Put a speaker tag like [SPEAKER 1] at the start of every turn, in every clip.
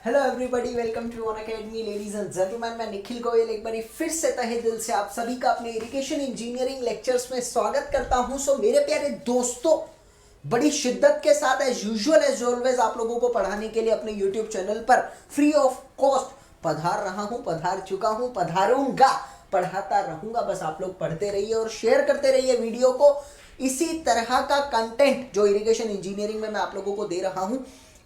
[SPEAKER 1] Hello everybody, welcome to Unacademy. Ladies and gentleman, मैं निखिल गोयल एक बार फिर से तहे दिल से आप सभी का अपने इरिगेशन इंजीनियरिंग लेक्चर्स में स्वागत करता हूं। सो मेरे प्यारे दोस्तों, बड़ी शिद्दत के साथ एज यूजुअल एज ऑलवेज आप लोगों को पढ़ाने के लिए अपने यूट्यूब चैनल पर फ्री ऑफ कॉस्ट पधार रहा हूं, पधार चुका हूं, पधारूंगा, पढ़ाता रहूंगा। बस आप लोग पढ़ते रहिए और शेयर करते रहिए वीडियो को। इसी तरह का कंटेंट जो इरिगेशन इंजीनियरिंग में मैं आप लोगों को दे रहा हूं,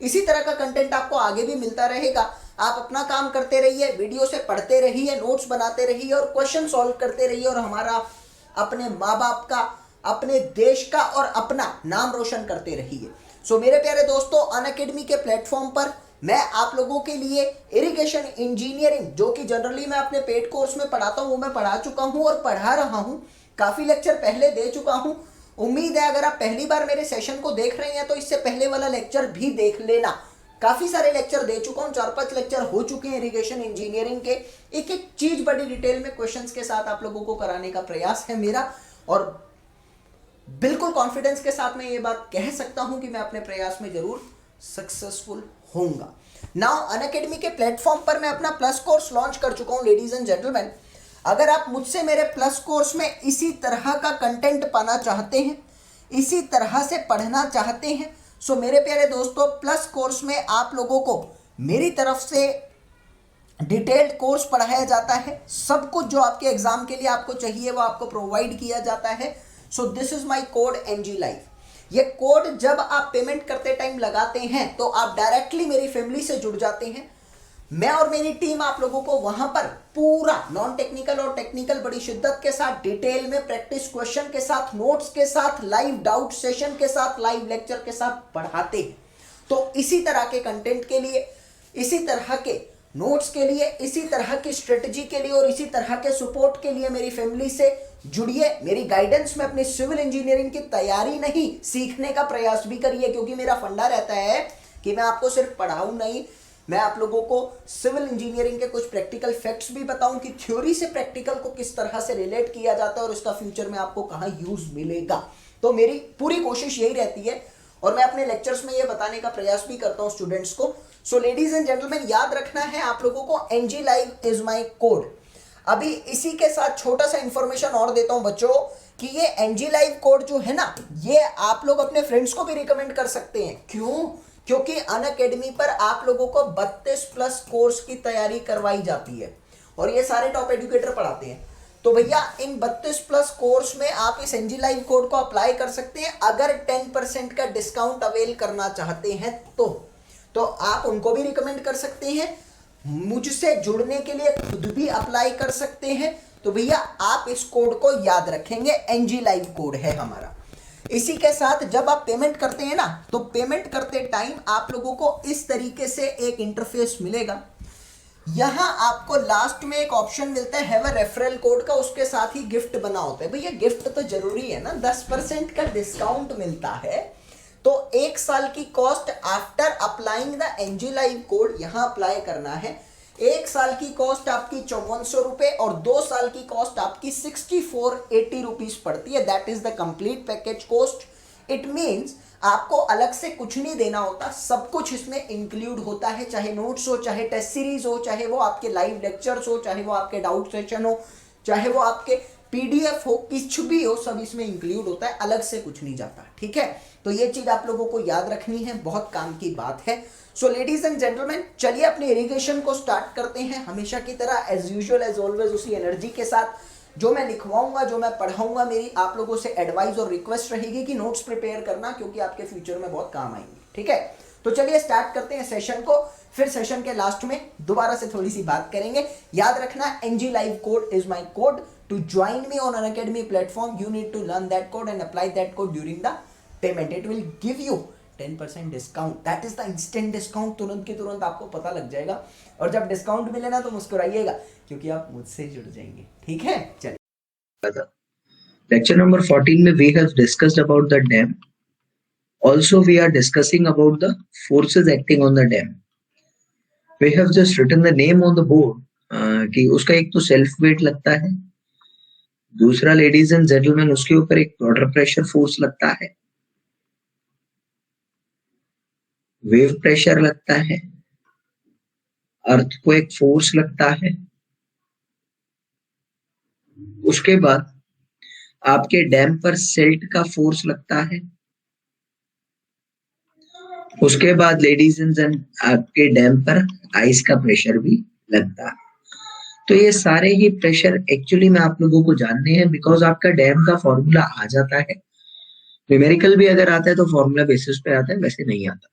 [SPEAKER 1] इसी तरह का कंटेंट आपको आगे भी मिलता रहेगा। आप अपना काम करते रहिए, वीडियो से पढ़ते रहिए, नोट्स बनाते रहिए और क्वेश्चन सॉल्व करते रहिए और हमारा, अपने माँ बाप का, अपने देश का और अपना नाम रोशन करते रहिए। सो मेरे प्यारे दोस्तों, अनअकैडमी के प्लेटफॉर्म पर मैं आप लोगों के लिए इरिगेशन इंजीनियरिंग, जो कि जनरली मैं अपने पेड कोर्स में पढ़ाता हूँ, वो मैं पढ़ा चुका हूँ और पढ़ा रहा हूँ। काफ़ी लेक्चर पहले दे चुका हूँ। उम्मीद है अगर आप पहली बार मेरे सेशन को देख रहे हैं तो इससे पहले वाला लेक्चर भी देख लेना। काफ़ी सारे लेक्चर दे चुका हूँ, 4-5 लेक्चर हो चुके हैं इरिगेशन इंजीनियरिंग के। एक एक चीज़ बड़ी डिटेल में क्वेश्चंस के साथ आप लोगों को कराने का प्रयास है मेरा, और बिल्कुल कॉन्फिडेंस के साथ मैं ये बात कह सकता हूँ कि मैं अपने प्रयास में जरूर सक्सेसफुल होऊंगा। नाउ अनअकैडमी के प्लेटफॉर्म पर मैं अपना प्लस कोर्स लॉन्च कर चुका हूँ। लेडीज एंड जेंटलमैन, अगर आप मुझसे मेरे प्लस कोर्स में इसी तरह का कंटेंट पाना चाहते हैं, इसी तरह से पढ़ना चाहते हैं, सो मेरे प्यारे दोस्तों, प्लस कोर्स में आप लोगों को मेरी तरफ से डिटेल्ड कोर्स पढ़ाया जाता है। सब कुछ जो आपके एग्जाम के लिए आपको चाहिए वो आपको प्रोवाइड किया जाता है। So this is my code NG life. ये कोड जब आप पेमेंट करते टाइम लगाते हैं तो आप डायरेक्टली मेरी फैमिली से जुड़ जाते हैं। मैं और मेरी टीम आप लोगों को वहां पर पूरा नॉन टेक्निकल और टेक्निकल बड़ी शिद्दत के साथ, डिटेल में, प्रैक्टिस क्वेश्चन के साथ, नोट्स के साथ, लाइव डाउट सेशन के साथ, लाइव लेक्चर के साथ पढ़ाते हैं। तो इसी तरह के कंटेंट के लिए, इसी तरह के नोट्स के लिए, इसी तरह की स्ट्रेटजी के लिए और इसी तरह के सपोर्ट के लिए मेरी फैमिली से जुड़िए। मेरी गाइडेंस में अपनी सिविल इंजीनियरिंग की तैयारी नहीं, सीखने का प्रयास भी करिए, क्योंकि मेरा फंडा रहता है कि मैं आपको सिर्फ पढ़ाऊं नहीं, मैं आप लोगों को सिविल इंजीनियरिंग के कुछ प्रैक्टिकल फैक्ट्स भी बताऊं कि थ्योरी से प्रैक्टिकल को किस तरह से रिलेट किया जाता है और इसका फ्यूचर में आपको कहाँ यूज मिलेगा। तो मेरी पूरी कोशिश यही रहती है और मैं अपने लेक्चर्स में ये बताने का प्रयास भी करता हूँ स्टूडेंट्स को। सो लेडीज एंड जेंटलमैन, याद रखना है आप लोगों को, NG live is my code. अभी इसी के साथ छोटा सा इंफॉर्मेशन और देता हूं बच्चों कि ये एनजी लाइव कोड जो है ना, ये आप लोग अपने फ्रेंड्स को भी रिकमेंड कर सकते हैं। क्यों? क्योंकि अनअकैडमी पर आप लोगों को 32 प्लस कोर्स की तैयारी करवाई जाती है और ये सारे टॉप एजुकेटर पढ़ाते हैं। तो भैया, इन 32 प्लस कोर्स में आप इस एनजी लाइव कोड को अप्लाई कर सकते हैं। अगर 10% का डिस्काउंट अवेल करना चाहते हैं तो आप उनको भी रिकमेंड कर सकते हैं, मुझसे जुड़ने के लिए खुद भी अप्लाई कर सकते हैं। तो भैया, आप इस कोड को याद रखेंगे, एनजी लाइव कोड है हमारा। इसी के साथ जब आप पेमेंट करते हैं ना, तो पेमेंट करते टाइम आप लोगों को इस तरीके से एक इंटरफेस मिलेगा। यहां आपको लास्ट में एक ऑप्शन मिलता है हैव अ रेफरल कोड का, उसके साथ ही गिफ्ट बना होता है। भैया, गिफ्ट तो जरूरी है ना, 10% का डिस्काउंट मिलता है। तो 1 साल की cost after applying the NG live code यहां अप्लाई करना है। 1 साल की कॉस्ट आपकी 5400 रुपए और 2 साल की कॉस्ट आपकी 6480 रुपीज पड़ती है। That is the complete package cost. It means आपको अलग से कुछ नहीं देना होता, सब कुछ इसमें इंक्लूड होता है। चाहे नोट्स हो, चाहे टेस्ट सीरीज हो, चाहे वो आपके लाइव लेक्चर्स हो, चाहे वो आपके डाउट सेशन हो, चाहे वो आपके पीडीएफ हो, कुछ भी हो, सब इसमें इंक्लूड होता है, अलग से कुछ नहीं जाता। ठीक है, तो ये चीज आप लोगों को याद रखनी है, बहुत काम की बात है। सो लेडीज एंड जेंटलमैन, चलिए अपने इरिगेशन को स्टार्ट करते हैं। हमेशा की तरह एज यूजुअल एज ऑलवेज उसी एनर्जी के साथ जो मैं लिखवाऊंगा, जो मैं पढ़ाऊंगा, मेरी आप लोगों से एडवाइस और रिक्वेस्ट रहेगी कि नोट्स प्रिपेयर करना, क्योंकि आपके फ्यूचर में बहुत काम आएंगे। ठीक है, तो चलिए स्टार्ट करते हैं सेशन को। फिर सेशन के लास्ट में दोबारा से थोड़ी सी बात करेंगे। याद रखना, NG live code is my code to join me on Unacademy platform. You need to learn that code and apply that code during the payment. It will give you 10% discount. That is the instant discount. तुरंत के तुरंत आपको पता लग जाएगा और जब discount मिले ना तो मुस्कुराइएगा, क्योंकि आप मुझसे जुड़ जाएंगे। ठीक है, चलिए।
[SPEAKER 2] Lecture number 14 में we have discussed about the dam. Also we are discussing about the forces acting on the dam. We have just written the name on the board कि उसका एक तो सेल्फ वेट लगता है, दूसरा लेडीज एंड जेंटलमैन उसके ऊपर एक वाटर प्रेशर फोर्स लगता है, वेव प्रेशर लगता है, अर्थक्वेक फोर्स लगता है, उसके बाद आपके डैम पर सिल्ट का फोर्स लगता है, उसके बाद लेडीज एंड जेंट आपके डैम पर आइस का प्रेशर भी लगता है। तो ये सारे ही प्रेशर एक्चुअली में आप लोगों को जानने हैं, बिकॉज आपका डैम का फॉर्मूला आ जाता है, न्यूमेरिकल भी अगर आता है तो फॉर्मूला बेसिस पे आता है, वैसे नहीं आता।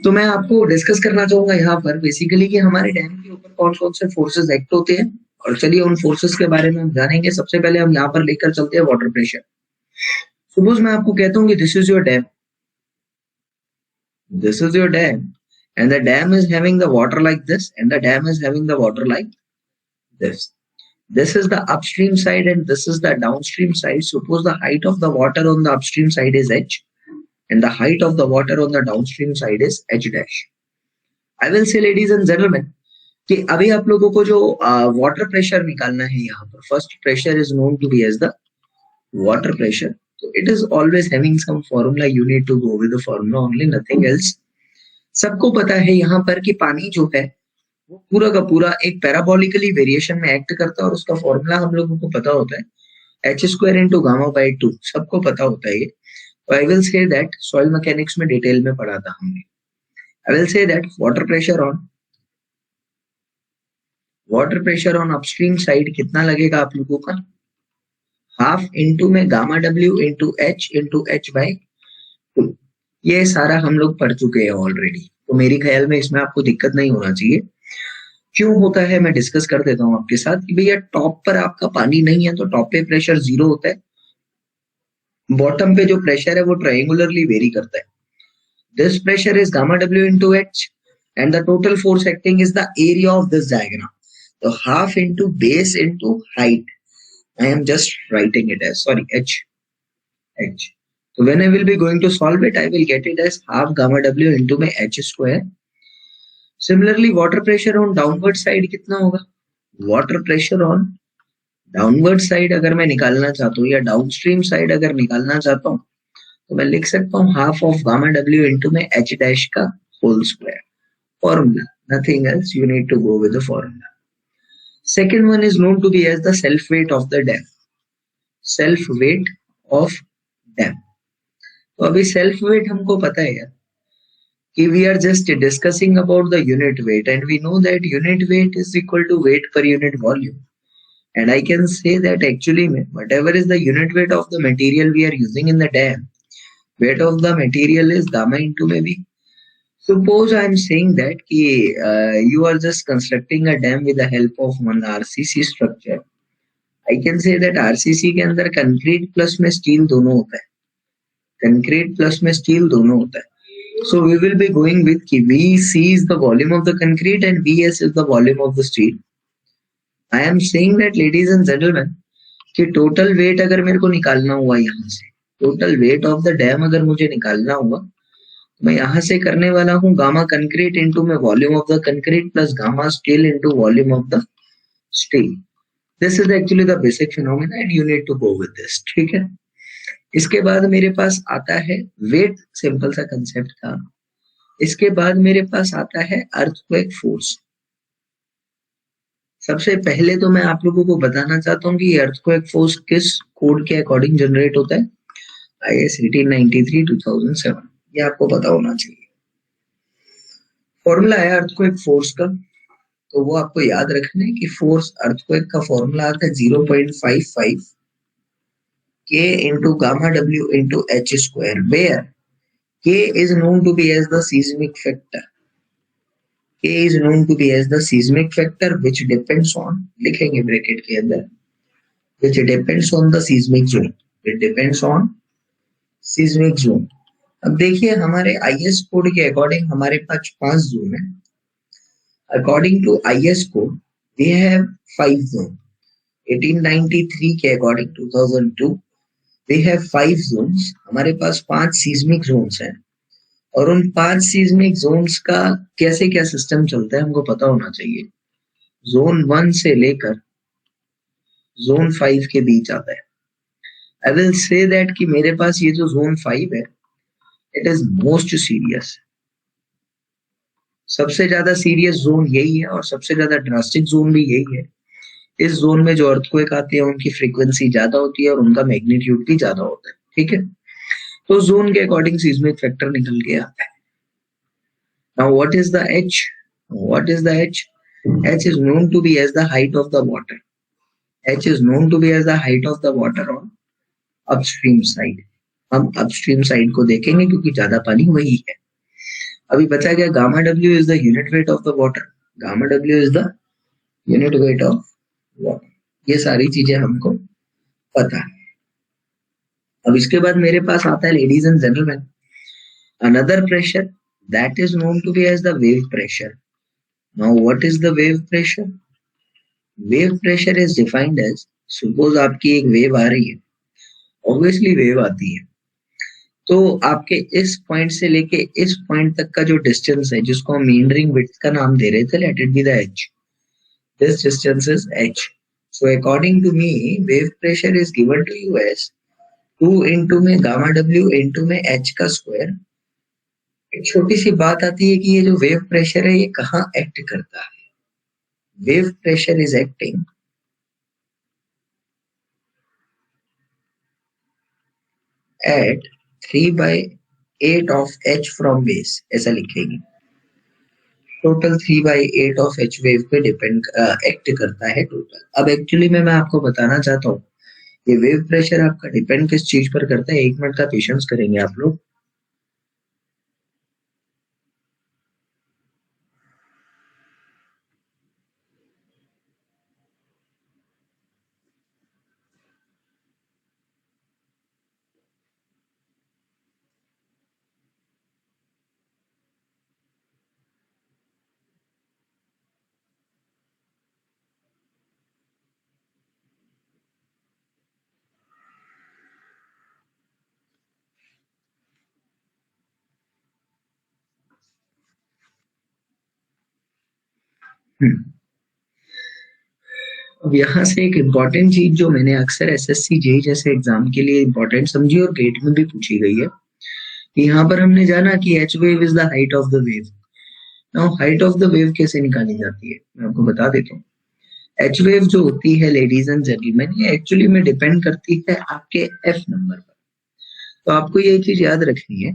[SPEAKER 2] तो मैं आपको डिस्कस करना चाहूंगा यहाँ पर बेसिकली कि हमारे डैम के ऊपर कौन कौन से फोर्सेस एक्ट होते हैं, और चलिए उन फोर्सेस के बारे में हम जानेंगे। सबसे पहले हम यहाँ पर लेकर चलते हैं वाटर प्रेशर। सपोज मैं आपको कहता हूँ कि this is your dam, this is your dam, and the dam is having the water like this, and the dam is having the water like this. This is the upstream side and this is the downstream side. Suppose the height of the water on the upstream side is h and the height of the water on the downstream side is h dash. I will say ladies and gentlemen कि अभी आप लोगों को जो water pressure निकालना है, यहाँ पर first pressure is known to be as the water pressure. So it is always having some formula. You need to go with the formula only, nothing else. सबको पता है यहाँ पर कि पानी जो है वो पूरा का पूरा एक पैराबोलिकली वेरिएशन में एक्ट करता है, और उसका फॉर्मूला हम लोगों को पता होता है h square into gamma by 2, सबको पता होता है ये। तो आई will say that soil mechanics में डिटेल में पढ़ा था हमने। आई will say that water pressure on upstream side कितना लगेगा आप लोगों का, हाफ इंटू में gamma W into H by 2। ये सारा हम लोग पढ़ चुके हैं ऑलरेडी, तो मेरे ख्याल में इसमें आपको दिक्कत नहीं होना चाहिए। क्यों होता है मैं डिस्कस कर देता हूं आपके साथ कि भैया टॉप पर आपका पानी नहीं है तो टॉप पे प्रेशर 0 होता है, बॉटम पे जो प्रेशर है वो ट्रायंगुलरली वेरी करता है। This pressure is gamma W into H and the total force acting is the area of this diagram. तो half into base into height, I am just writing it as h. So when I will be going to solve it, I will get it as half gamma w into my h square. Similarly, water pressure on downward side कितना होगा? Water pressure on downward side अगर मैं निकालना चाहता हूँ या downstream side अगर निकालना चाहता हूँ तो मैं लिख सकता हूँ half of gamma w into my h dash का whole square. Formula, nothing else. You need to go with the formula. Second one is known to be as the self weight of the dam. Self weight of dam. तो अभी self weight हमको पता है यार कि we are just discussing about the unit weight, and we know that unit weight is equal to weight per unit volume. And I can say that actually whatever is the unit weight of the material we are using in the dam, weight of the material is gamma into maybe. Suppose I am saying that you are just constructing a dam with the help of one RCC structure. I can say that RCC के अंदर concrete plus में steel दोनों होता है, concrete plus में steel दोनों होता है। So we will be going with कि VC is the volume of the concrete and VS is the volume of the steel. I am saying that ladies and gentlemen कि total weight अगर मेरे को निकालना हुआ यहाँ से, total weight of the dam अगर मुझे निकालना हुआ, मैं यहाँ से करने वाला हूँ गामा कंक्रीट इंटू में volume of the concrete plus gamma steel into volume of the steel. This is actually the basic phenomena and you need to go with this, ठीक है। इसके बाद मेरे पास आता है वेट, सिंपल सा कंसेप्ट था। इसके बाद मेरे पास आता है अर्थक्वेक फोर्स। सबसे पहले तो मैं आप लोगों को बताना चाहता हूँ कि अर्थक्वेक फोर्स किस कोड के अकॉर्डिंग जनरेट होता है, IS 1893 2007, ये आपको पता होना चाहिए। फॉर्मूला है अर्थक्वेक फोर्स का, तो वो आपको याद रखना है कि फोर्स अर्थक्वेक का फॉर्मूला आता है 0.55 K into gamma W into H square, where K is known to be as the seismic factor. K is known to be as the seismic factor which depends on, लिखेंगे bracket के अंदर, which depends on the seismic zone. It depends on seismic zone. अब देखिए हमारे IS code के according हमारे पास 5 zone है। According to IS code we have 5 zone. 1893 के अकॉर्डिंग 2002 we have 5 जोन्स। हमारे पास 5 सीस्मिक जोन्स हैं, और उन 5 सीस्मिक जोन्स का कैसे क्या सिस्टम चलता है हमको पता होना चाहिए। जोन 1 से लेकर जोन 5 के बीच आता है। आई विल से दैट कि मेरे पास ये जो जोन 5 है, इट इज मोस्ट सीरियस। सबसे ज्यादा सीरियस जोन यही है और सबसे ज्यादा ड्रास्टिक जोन भी यही है। इस जोन में जो अर्थक्वेक आते हैं उनकी फ्रीक्वेंसी ज्यादा होती है और उनका मैग्नीट्यूड भी ज्यादा होता है, ठीक है। तो जोन के अकॉर्डिंग सीस्मिक फैक्टर निकल के आता है। Now what is the h? What is the h? H is known to be as the height of the water. H is known to be as the height of the water on upstream side. हम upstream side को देखेंगे क्योंकि ज्यादा पानी वही है। अभी बचा गया gamma W is the unit weight of the water. Gamma W is the unit weight of water. ये सारी चीजें हमको पता है। अब इसके बाद मेरे पास आता है ladies and gentleman another pressure that is known to be as the wave pressure. Now what is the wave pressure? Wave pressure is defined as, suppose आपकी एक वेव आ रही है, ऑब्वियसली वेव आती है, तो आपके इस पॉइंट से लेके इस पॉइंट तक का जो डिस्टेंस है जिसको हम मींडरिंग विड्थ का नाम दे रहे थे, let it be the h, this distance is h. So according to me wave pressure is given to you as 2 into में गामा डब्ल्यू इंटू में एच का स्क्वायर। एक छोटी सी बात आती है कि ये जो वेव प्रेशर है ये कहाँ एक्ट करता है। Wave pressure is acting at 3/8 of h from base, ऐसा लिखेंगे। टोटल 3/8 ऑफ h वेव पे डिपेंड एक्ट करता है टोटल। अब एक्चुअली में मैं आपको बताना चाहता हूँ ये वेव प्रेशर आपका डिपेंड किस चीज पर करता है। 1 मिनट का पेशेंस करेंगे आप लोग। अब यहाँ से एक इम्पॉर्टेंट चीज जो मैंने अक्सर एसएससी जेई जैसे एग्जाम के लिए इम्पोर्टेंट समझी और गेट में भी पूछी गई है कि यहाँ पर हमने जाना कि H wave is the height of the wave. Now height of the wave कैसे निकाली जाती है मैं आपको बता देता हूँ। एच वेव जो होती है लेडीज एंड जेंटलमैन ये एक्चुअली में डिपेंड करती है आपके एफ नंबर पर। तो आपको ये चीज याद रखनी है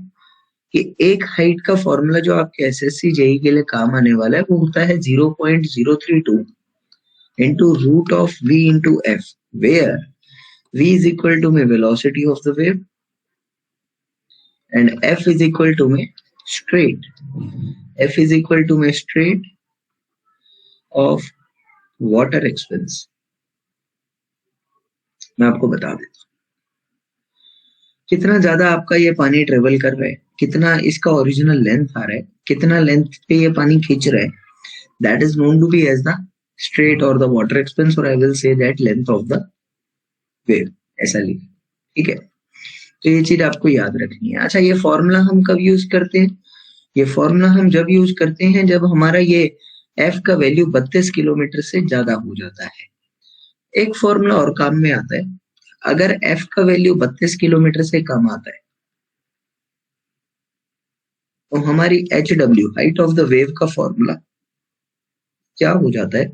[SPEAKER 2] कि एक हाइट का फॉर्मूला जो आपके एसएससी जेई के लिए काम आने वाला है वो होता है 0.032 into root of v into f, where v is equal to my velocity of the wave and f is equal to my straight. F is equal to my straight of water expense. मैं आपको बता देता हूँ कितना ज्यादा आपका ये पानी ट्रेवल कर रहा है, कितना इसका ओरिजिनल लेंथ आ रहा है, कितना लेंथ पे ये पानी खींच रहा है, that is known to be as the straight or the water expense, or I will say that length of the wave, ऐसा लिख, ठीक है। तो ये चीज आपको याद रखनी है। अच्छा ये फॉर्मूला हम कब यूज करते हैं? ये फॉर्मूला हम जब यूज करते हैं जब हमारा ये f का वैल्यू 32 किलोमीटर से ज्यादा हो जाता है। एक फॉर्मूला और काम में आता है, अगर f का वैल्यू 32 किलोमीटर से कम आता है तो हमारी hw height of the wave का फॉर्मूला क्या हो जाता है?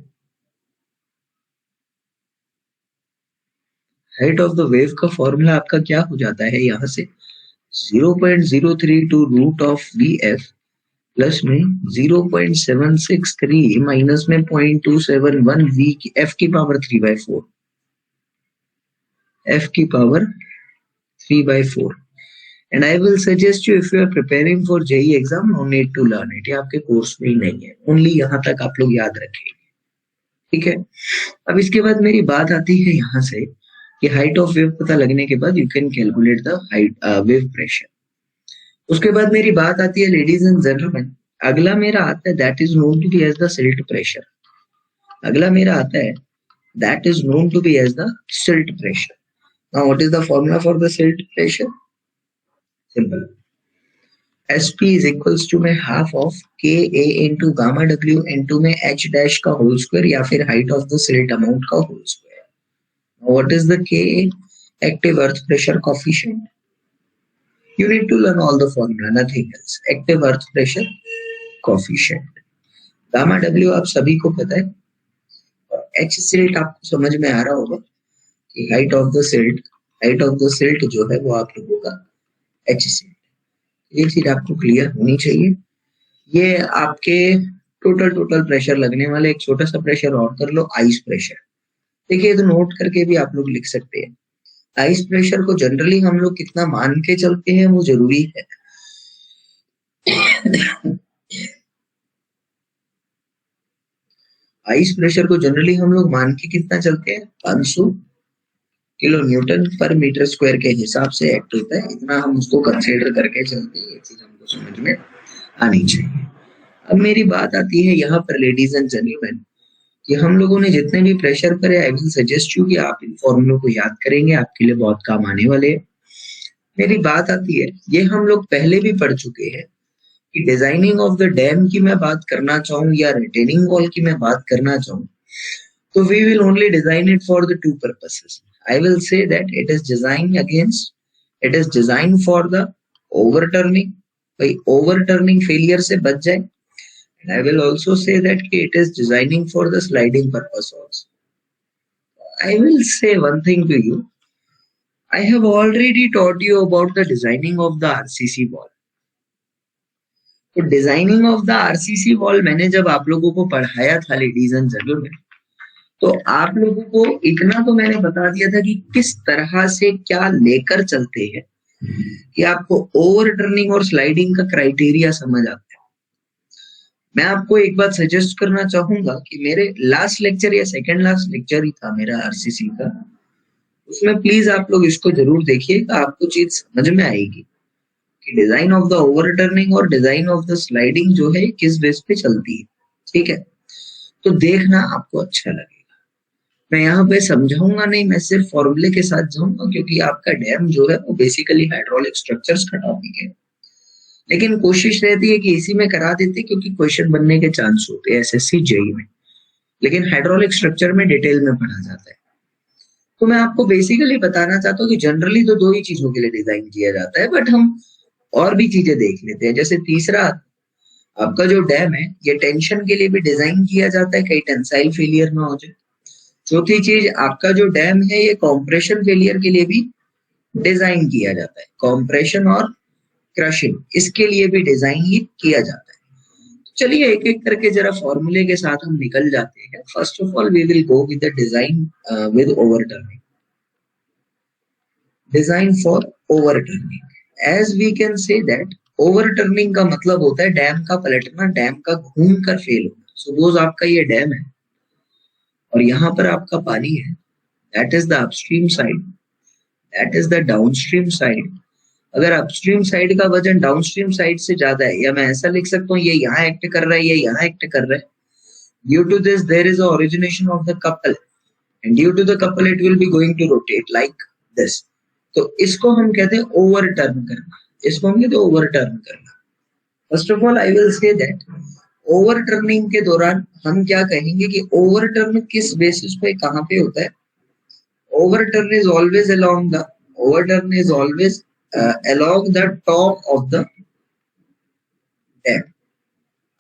[SPEAKER 2] हाइट ऑफ द वेव का फॉर्मूला आपका क्या हो जाता है यहाँ से 0.032 root of v f plus में 0.763 माइनस में 0.271 वी की एफ की पावर 3/4 एफ की power 3/4। And I will suggest you if you are preparing for JE exam no need to learn it, ये आपके कोर्स में ही नहीं है, ओनली यहाँ तक आप लोग याद रखेंगे, ठीक है। अब इसके बाद मेरी बात आती है यहाँ से कि हाइट ऑफ वेव पता लगने के बाद you can calculate the height wave pressure. उसके बाद मेरी बात आती है लेडीज एंड जेंटलमैन, अगला मेरा आता है that is known to be as the silt pressure. अगला मेरा आता है that is known to be as the silt pressure. Now what is the formula for the silt pressure? Simple, SP is equals to में half of KA into gamma W into में H dash का whole square या फिर height of the silt amount का whole square। What is the KA? Active earth pressure coefficient. You need to learn all the formula, nothing else. Active earth pressure coefficient. Gamma W आप सभी को पता है, और H silt आपको समझ में आ रहा होगा कि हाइट ऑफ द सिल्ट जो है वो आप लोगों का एच सिल्ट। ये चीज आपको क्लियर होनी चाहिए। ये आपके टोटल प्रेशर लगने वाले, एक छोटा सा प्रेशर और कर लो, आइस प्रेशर। देखिए तो नोट करके भी आप लोग लिख सकते हैं। आइस प्रेशर को जनरली हम लोग कितना मान के चलते हैं वो जरूरी है। आइस प्रेशर को जनरली हम लोग मान के कितना चलते हैं, 500 किलो न्यूटन पर मीटर स्क्वायर के हिसाब से एक्ट होता है, इतना हम उसको कंसीडर करके चलते हैं। ये चीज हमको समझ में आनी चाहिए। अब मेरी बात आती है यहाँ पर लेडीज एंड जेंटलमैन, कि हम लोगों ने जितने भी प्रेशर करे, आई विल सजेस्ट यू कि आप इन फॉर्मूलों को याद करेंगे, आपके लिए बहुत काम आने वाले हैं। मेरी बात आती है, ये हम लोग पहले भी पढ़ चुके हैं कि डिजाइनिंग ऑफ द डैम की मैं बात करना चाहूँ या रिटेनिंग वॉल की मैं बात करना चाहूँ, तो we will only design it for the two purposes. I will say that it is designed for the overturning, भाई overturning failure से बच जाए, and I will also say that it is designing for the sliding purpose also. I will say one thing to you. I have already taught you about the designing of the RCC wall. तो designing of the RCC wall मैंने जब आप लोगों को पढ़ाया था ladies and gentleman, तो आप लोगों को इतना तो मैंने बता दिया था कि किस तरह से क्या लेकर चलते हैं कि आपको ओवरटर्निंग और स्लाइडिंग का क्राइटेरिया समझ आता है। मैं आपको एक बात सजेस्ट करना चाहूंगा कि मेरे लास्ट लेक्चर या सेकंड लास्ट लेक्चर ही था मेरा आरसीसी का, उसमें प्लीज आप लोग इसको जरूर देखिएगा, आपको चीज समझ में आएगी कि डिजाइन ऑफ द ओवरटर्निंग और डिजाइन ऑफ द स्लाइडिंग जो है किस बेस पे चलती है। ठीक है, तो देखना आपको अच्छा लगेगा। मैं यहाँ पे समझाऊंगा नहीं, मैं सिर्फ फॉर्मूले के साथ जाऊंगा, क्योंकि आपका डैम जो है वो बेसिकली हाइड्रोलिक स्ट्रक्चर्स का टॉपिक है, लेकिन कोशिश रहती है कि इसी में करा देते क्योंकि क्वेश्चन बनने के चांस होते हैं एसएससी जेईई में, लेकिन हाइड्रोलिक स्ट्रक्चर में डिटेल में पढ़ा जाता है। तो मैं आपको बेसिकली बताना चाहता हूँ कि जनरली तो दो ही चीजों के लिए डिजाइन किया जाता है, बट हम और भी चीजें देख लेते हैं। जैसे तीसरा, आपका जो डैम है ये टेंशन के लिए भी डिजाइन किया जाता है, कहीं टेंसाइल फेलियर ना हो जाए। चौथी चीज, आपका जो डैम है ये कॉम्प्रेशन फेलियर के लिए भी डिजाइन किया जाता है, कॉम्प्रेशन और क्रशिंग इसके लिए भी डिजाइन ही किया जाता है। चलिए एक एक करके जरा फॉर्मूले के साथ हम निकल जाते हैं। First of all we will go with the design with overturning. Design for overturning, as we can say that overturning का मतलब होता है डैम का पलटना, डैम का घूम कर फेल होना। सपोज आपका ये डैम है और यहाँ पर आपका पानी है, that is the upstream side, that is the downstream side. अगर अपस्ट्रीम साइड का वजन डाउनस्ट्रीम साइड से ज्यादा है, या मैं ऐसा लिख सकता हूँ ये यहाँ एक्ट कर रहा है, ये यहाँ एक्ट कर रहा है, due to this there is origination of the couple, and due to the couple it will be going to rotate like this. तो इसको हम कहते हैं ओवरटर्न करना, इसको हम कहते हैं ओवरटर्न करना। First of all I will say that overturning के दौरान हम क्या कहेंगे कि ओवरटर्न किस बेसिस पे कहाँ पे होता है। Overturn is always along the top of the dam.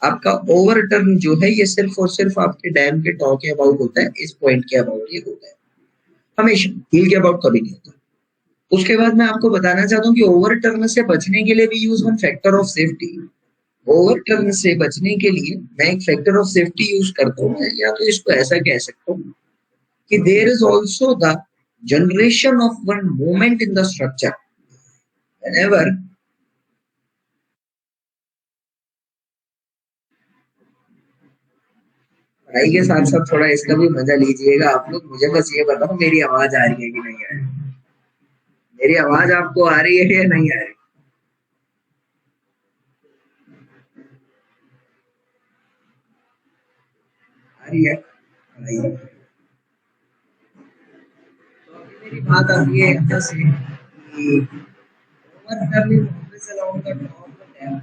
[SPEAKER 2] आपका ओवरटर्न जो है ये सिर्फ और सिर्फ आपके डैम के टॉप के अबाउट होता है, इस पॉइंट के अबाउट ये होता है हमेशा, हिल के अबाउट कभी नहीं होता। उसके बाद मैं आपको बताना चाहता हूँ कि ओवरटर्न से बचने के लिए भी यूज हम फैक्टर ऑफ सेफ्टी। ओवरटर्न से बचने के लिए मैं एक फैक्टर ऑफ सेफ्टी यूज करता हूँ, या तो इसको ऐसा कह सकता हूँ कि there is also the generation of one moment in the structure whenever पढ़ाई के साथ साथ थोड़ा इसका भी मजा लीजिएगा आप लोग। मुझे बस ये बताओ मेरी आवाज आ रही है कि नहीं आ रही, मेरी आवाज आपको आ रही है या नहीं आ रही? आ रही है? तो अभी मेरी बात आती है यहाँ से कि overturning always along the top of the dam.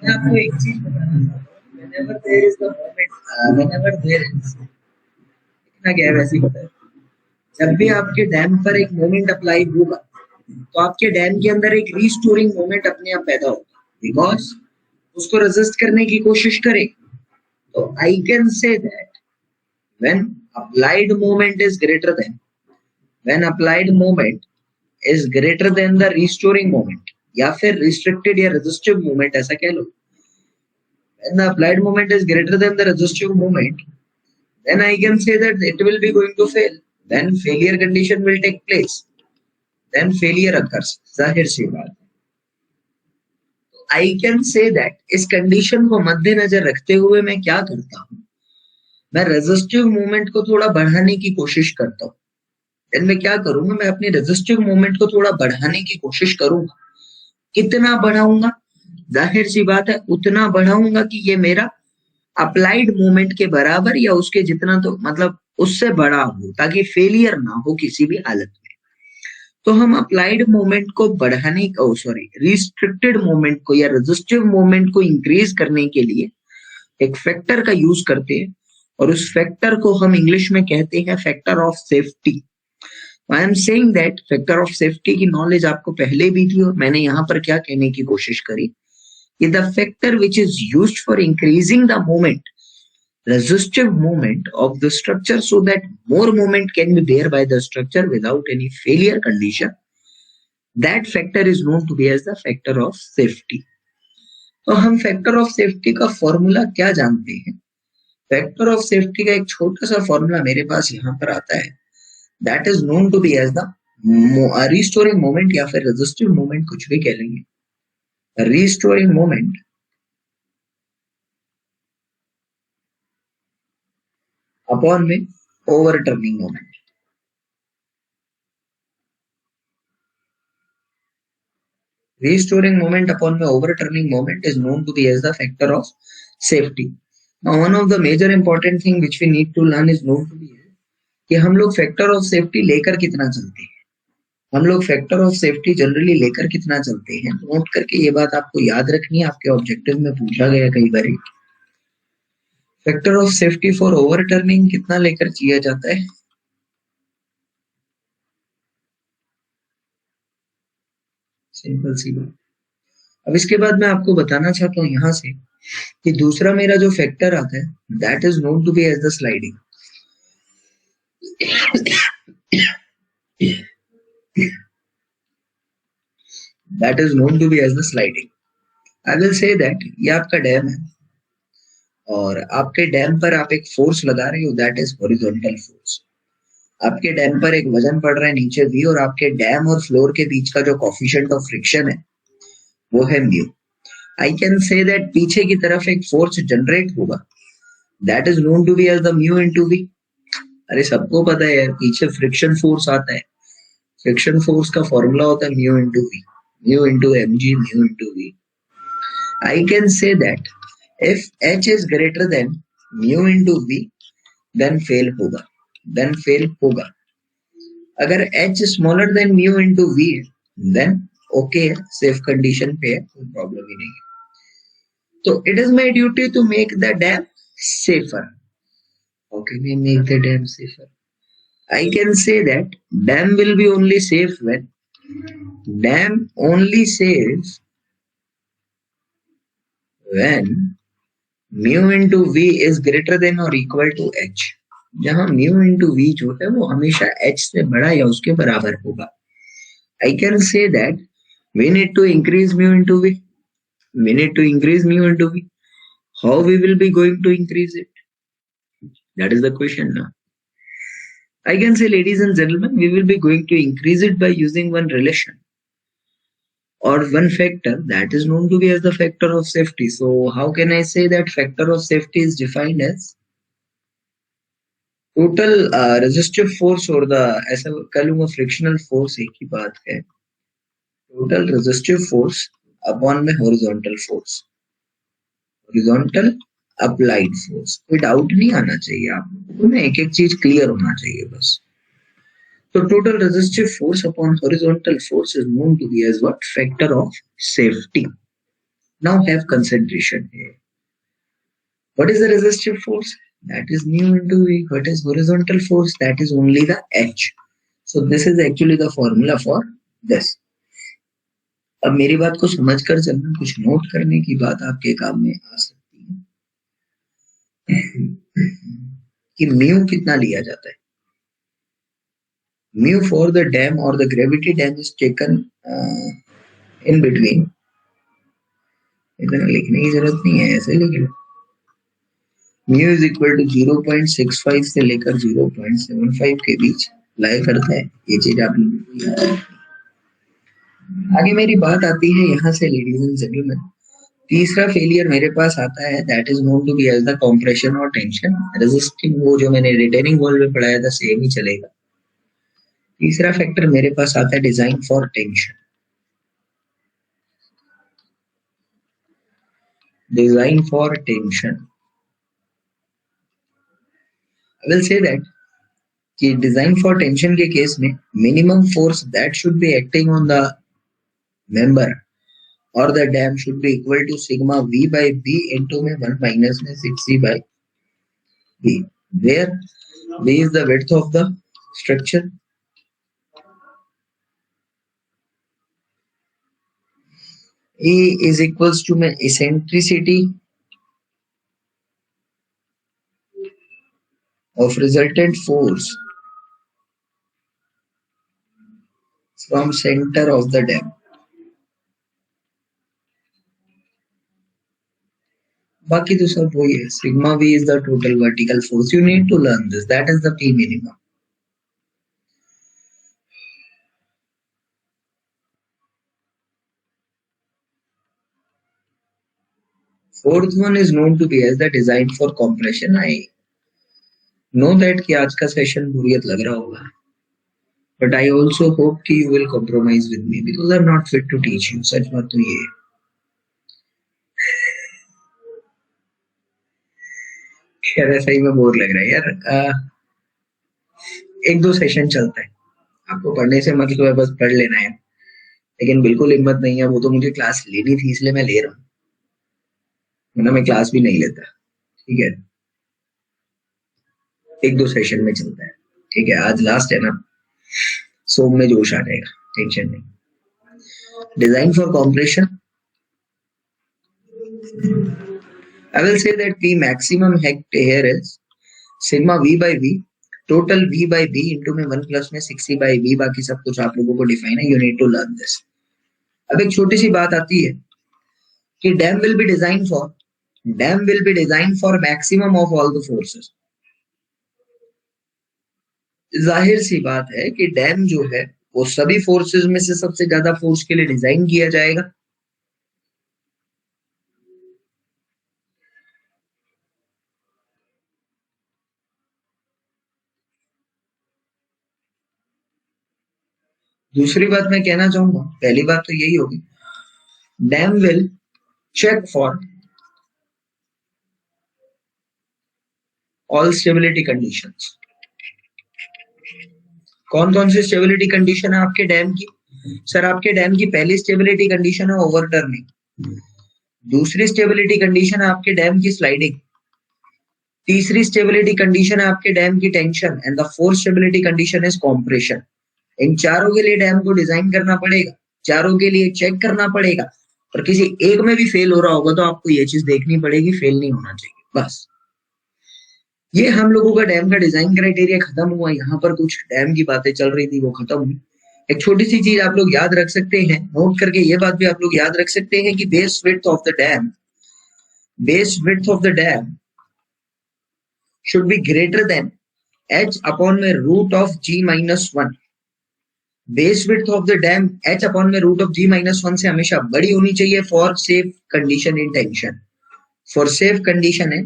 [SPEAKER 2] मैं आपको एक चीज बताना चाहता हूँ, whenever there is the moment, whenever there is, इतना क्या है वैसे ही पता है, जब भी आपके डैम पर एक मोमेंट अप्लाई होगा तो आपके डैम के अंदर एक रीस्टोरिंग मोमेंट अपने आप पैदा होगा, बिकॉज उसको रेजिस्ट करने की कोशिश करे, तो आई can say that when applied moment is greater than when applied moment is greater than the restoring moment, या फिर restricted या resistive moment ऐसा कह लो, when the applied moment is greater than the resistive moment, then I can say that it will be going to fail, then failure condition will take place, then failure occurs, जाहिर सी बात है। I can say that इस condition को मद्देनजर रखते हुए मैं क्या करता हूँ, मैं रेजिस्टिव मूवमेंट को थोड़ा बढ़ाने की कोशिश करता हूँ। देन मैं क्या करूंगा, मैं अपनी रेजिस्टिव मूवमेंट को थोड़ा बढ़ाने की कोशिश करूंगा। कितना बढ़ाऊंगा, जाहिर सी बात है उतना बढ़ाऊंगा कि ये मेरा अप्लाइड मूवमेंट के बराबर या उसके जितना, तो मतलब उससे बड़ा हो, ताकि फेलियर ना हो किसी भी हालत में। तो हम अप्लाइड मूवमेंट को बढ़ाने का रिस्ट्रिक्टेड मूवमेंट को या रेजिस्टिव मूवमेंट को इंक्रीज करने के लिए एक फैक्टर का यूज करते हैं, और उस फैक्टर को हम इंग्लिश में कहते हैं factor of safety. I am saying that factor of safety की नॉलेज आपको पहले भी थी, और मैंने यहाँ पर क्या कहने की कोशिश करी कि the factor which is used for increasing the movement, resistive movement of the structure, so that more movement can be there by the structure without any failure condition, that factor is known to be as the factor of safety. तो हम factor of safety का formula क्या जानते हैं? Factor of safety का एक छोटा सा फॉर्मूला मेरे पास यहाँ पर आता है, that is known to be as the restoring moment, या फिर रेजिस्टिव मोमेंट, कुछ भी कह लेंगे। रिस्टोरिंग मोमेंट अपॉन में overturning moment. Restoring moment upon the overturning moment is known to be as the factor of safety. Now, one of the major important thing which we need to learn is known to be कि हम लोग factor of safety लेकर कितना चलते हैं। हम लोग factor of safety generally लेकर कितना चलते हैं, नोट करके ये बात आपको याद रखनी है, आपके ऑब्जेक्टिव में पूछा गया कई बार। Factor of safety for overturning कितना लेकर किया जाता है? सिंपल सी बात। अब इसके बाद मैं आपको बताना चाहता हूं यहां से कि दूसरा मेरा जो फैक्टर आता है, that is known to be as the sliding. That is known to be as the sliding. I will say that ये आपका डैम है, और आपके डैम पर आप एक फोर्स लगा रहे हो, दैट इज हॉरिजॉन्टल फोर्स। आपके डैम पर एक वजन पड़ रहा है नीचे भी, और आपके डैम और फ्लोर के बीच का जो कोफिशिएंट ऑफ फ्रिक्शन है वो है mu. I can say that पीछे की तरफ एक फोर्स जनरेट होगा, that is known to be as the mu into V. अरे सबको पता है यार, पीछे फ्रिक्शन फोर्स आता है, फ्रिक्शन फोर्स का फॉर्मूला होता है mu into V, mu into mg, mu into V. I can say that if h is greater than mu into V, then fail होगा। अगर h smaller than mu into V है, then okay है, safe condition पे है, कोई problem ही नहीं है। तो it is my duty to make the dam safer. How can we make the dam safer? I can say that dam will be only safe when mu into v is greater than or equal to h, जहां mu into v जो है वो हमेशा h से बड़ा या उसके बराबर होगा। I can say that we need to increase mu into v. How we will be going to increase it? That is the question now. I can say, ladies and gentlemen, we will be going to increase it by using one relation or one factor that is known to be as the factor of safety. So how can I say that factor of safety is defined as total resistive force, और the ऐसा कह लूंगा frictional force एक ही बात है, total resistive force upon में horizontal force, horizontal applied force. कोई डाउट नहीं आना चाहिए आपको, ना एक एक चीज क्लियर होना चाहिए बस। तो total resistive force upon horizontal force is known to be as what? Factor of safety. Now have consideration here. What is the resistive force? That is mu into V. What is horizontal force? That is only the h. So this is actually the formula for this. अब मेरी बात को समझ कर चलना, कुछ note करने की बात आपके काम में आ सकती है कि म्यू कितना लिया जाता है. Mu for the dam or the gravity dam is taken in between. इतना लिखने की जरूरत नहीं है, ऐसे लिख लो. म्यू इज इक्वल टू 0.65 से लेकर 0.75 के बीच लाई करता है. ये चीज आपने याद रखनी. आगे मेरी बात आती है यहाँ से लेडीज एंड जेंटलमैन. तीसरा फेलियर मेरे पास आता है, that is known to be as the compression और टेंशन रेजिस्टिंग. वो जो मैंने रिटेनिंग वॉल में पढ़ाया था सेम ही चलेगा. तीसरा फैक्टर मेरे पास आता है design for tension. Design for tension, I will say that कि डिजाइन फॉर टेंशन के केस में minimum force that should be acting on the member और the dam should be equal to sigma v by b into में 1 minus में 6c by b, where b is the width of the structure, a is equals to में eccentricity of resultant force from center of the dam. बाकी तो सब वही है. Sigma v is the total vertical force. You need to learn this. That is the P minimum. Fourth one is known to be as the design for compression. I know that कि आज का session बोरियत लग रहा होगा, but I also hope कि you will compromise with me because I'm not fit to teach you. सच बात तो ये है. यार ऐसा ही में बोर लग रहा है यार. एक दो सेशन चलता है, आपको पढ़ने से मतलब है बस पढ़ लेना है, लेकिन बिल्कुल हिम्मत नहीं है. वो तो मुझे क्लास लेनी थी इसलिए मैं ले रहा हूँ, वरना मैं क्लास भी नहीं लेता. ठीक है, एक दो सेशन में चलता है. ठीक है, आज लास्ट है ना, सोम में जोश आ जाएगा, टेंशन नहीं. Design for compression, I will say that P maximum here is sigma v by v total v by b into में 1 plus में 6c by b. बाकी सब कुछ आप लोगों को डिफाइन है. You need to learn this. अब एक छोटी सी बात आती है कि dam will be designed for maximum of all the forces. जाहिर सी बात है कि डैम जो है वो सभी फोर्सेस में से सबसे ज्यादा फोर्स के लिए डिजाइन किया जाएगा. दूसरी बात मैं कहना चाहूंगा, पहली बात तो यही होगी, dam will check for all stability conditions. कौन कौन सी स्टेबिलिटी कंडीशन है आपके डैम की? सर आपके डैम की पहली स्टेबिलिटी कंडीशन है ओवरटर्निंग. दूसरी स्टेबिलिटी कंडीशन है आपके डैम की स्लाइडिंग. तीसरी स्टेबिलिटी कंडीशन है आपके डैम की tension. And the fourth stability condition is compression. इन चारों के लिए डैम को डिजाइन करना पड़ेगा, चारों के लिए चेक करना पड़ेगा, और किसी एक में भी फेल हो रहा होगा तो आपको ये चीज देखनी पड़ेगी, फेल नहीं होना चाहिए. बस ये हम लोगों का डैम का डिजाइन क्राइटेरिया खत्म हुआ. यहाँ पर कुछ डैम की बातें चल रही थी वो खत्म हुई. एक छोटी सी चीज आप लोग याद रख सकते हैं, नोट करके ये बात भी आप लोग याद रख सकते हैं कि base width of the dam should be greater than h upon mu root of g minus 1. Base width of the dam h upon mu root of g minus 1 से हमेशा बड़ी होनी चाहिए for safe condition in tension. For safe condition है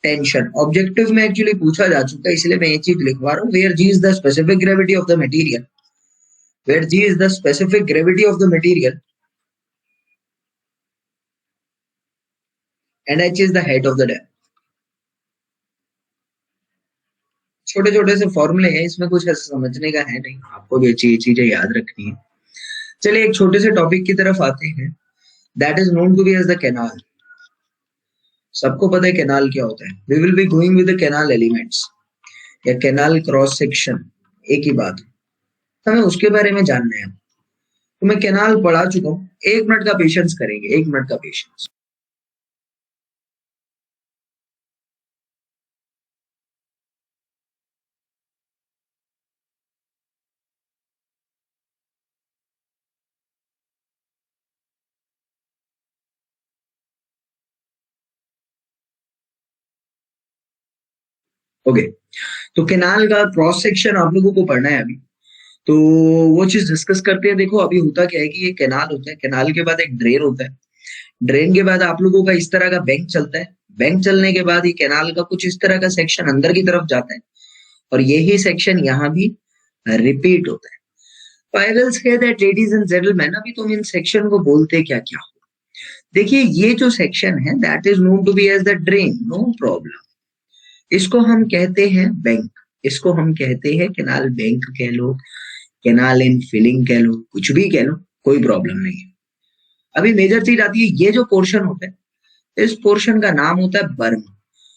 [SPEAKER 2] tension. Objective में actually पूछा जा चुका है, इसलिए मैं ये चीज लिखवा रहा हूँ. Where g is the specific gravity of the material, where g is the specific gravity of the material and h is the head of the dam. छोटे छोटे से फॉर्मूले हैं, इसमें कुछ ऐसा समझने का है नहीं, आपको भी अच्छी चीजें याद रखनी है. चलिए एक छोटे से टॉपिक की तरफ आते हैं, that is known to be as the canal. सबको पता है कैनाल क्या होता है. We will be going with the canal elements या कैनाल क्रॉस सेक्शन, एक ही बात, हमें उसके बारे में जानना है. तो मैं कैनाल पढ़ा चुका हूँ, 1 मिनट का पेशेंस करेंगे, 1 मिनट का पेशेंस। ओके, तो कैनाल का क्रॉस सेक्शन आप लोगों को पढ़ना है अभी, तो वो चीज डिस्कस करते हैं। देखो अभी होता क्या है कि ये कैनाल होता है, कैनाल के बाद एक ड्रेन होता है, ड्रेन के बाद आप लोगों का इस तरह का बैंक चलता है, बैंक चलने के बाद ये कैनाल का कुछ इस तरह का सेक्शन अंदर की तरफ जाता है, और यही सेक्शन यहाँ भी रिपीट होता है। आई will say that ladies and gentleman, अभी तुम इन सेक्शन को बोलते क्या क्या हो। देखिए ये जो सेक्शन है that is known to be as the drain, no problem. इसको हम कहते हैं बैंक, इसको हम कहते हैं कैनाल बैंक कह लो, कैनाल इन फिलिंग कह लो, कुछ भी कह लो, कोई प्रॉब्लम नहीं है। अभी मेजर चीज आती है, ये जो पोर्शन होता है, इस पोर्शन का नाम होता है बर्म,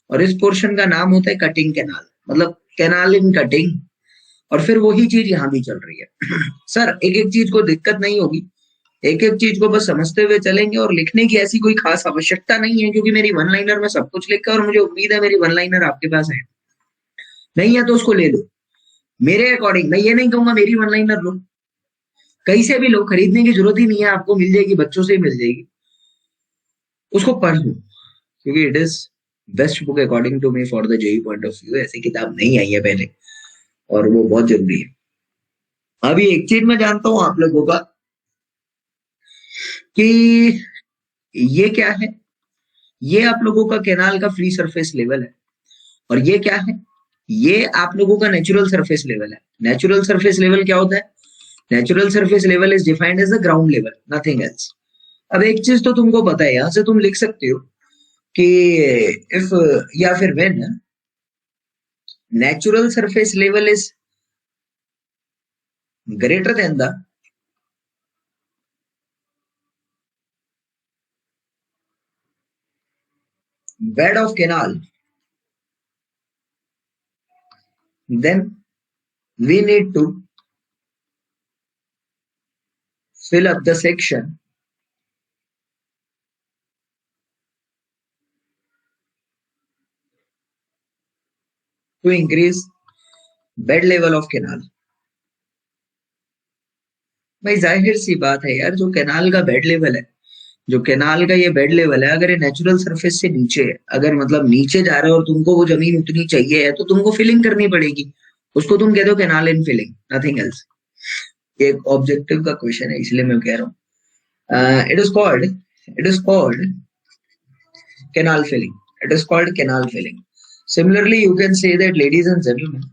[SPEAKER 2] और इस पोर्शन का नाम होता है कटिंग कैनाल, मतलब कैनाल इन कटिंग। और फिर वही चीज यहाँ भी चल रही है। सर एक एक चीज को दिक्कत नहीं होगी, एक एक चीज को बस समझते हुए चलेंगे, और लिखने की ऐसी कोई खास आवश्यकता नहीं है, क्योंकि मेरी वन लाइनर में सब कुछ लिखा है, और मुझे उम्मीद है मेरी वन लाइनर आपके पास है। नहीं है तो उसको ले लो मेरे अकॉर्डिंग। मैं ये नहीं कहूंगा मेरी वन लाइनर लो, कहीं से भी लो, खरीदने की जरूरत ही नहीं है, आपको मिल जाएगी, बच्चों से ही मिल जाएगी, उसको पढ़ लो, क्योंकि it is best book according to me for the JE point of view. ऐसी किताब नहीं आई है पहले, और वो बहुत जरूरी है। अभी एक चीज मैं जानता हूं आप लोगों का कि ये क्या है, ये आप लोगों का कैनाल का फ्री सरफेस लेवल है, और ये क्या है, ये आप लोगों का नेचुरल सरफेस लेवल है। नेचुरल सरफेस लेवल क्या होता है? Natural surface level is defined as the ground level, nothing else. अब एक चीज तो तुमको पता है, यहां से तुम लिख सकते हो कि इफ या फिर when natural surface level is greater than the bed of canal, then we need to fill up the section to increase bed level of canal। भाई जाहिर सी बात है यार, जो कैनाल का बेड लेवल है, जो कैनाल का ये बेड लेवल है, अगर ये नेचुरल सरफेस से नीचे है, अगर मतलब नीचे जा रहे हो और तुमको वो जमीन उतनी चाहिए है, तो तुमको फिलिंग करनी पड़ेगी, उसको तुम कह दो canal in filling, nothing else. एक ऑब्जेक्टिव का क्वेश्चन है इसलिए मैं कह रहा हूँ। It is called canal filling, it is called canal filling। Similarly you can say that ladies and gentlemen,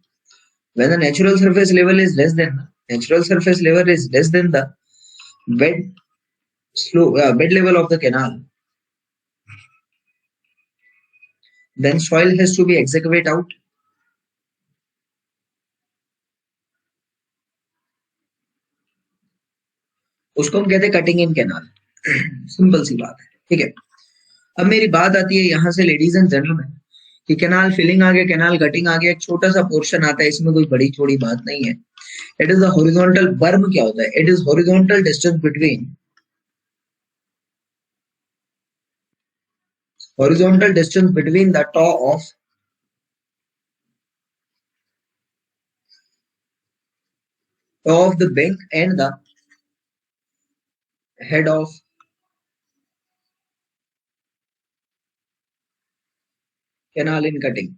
[SPEAKER 2] when the natural surface level is less than the bed bed level of the canal, then soil has to be excavated out। उसको हम कहते हैं cutting in canal. Simple सी बात है, ठीक है। अब मेरी बात आती है यहाँ से लेडीज एंड जेंटलमैन, कि कैनाल फिलिंग आ गया, कैनाल कटिंग आ गया, एक छोटा सा पोर्शन आता है, इसमें कोई बड़ी छोड़ी बात नहीं है। इट इज द हॉरिजॉन्टल बर्म। क्या होता है? It is horizontal distance between the top of the bank and the head of canal in cutting।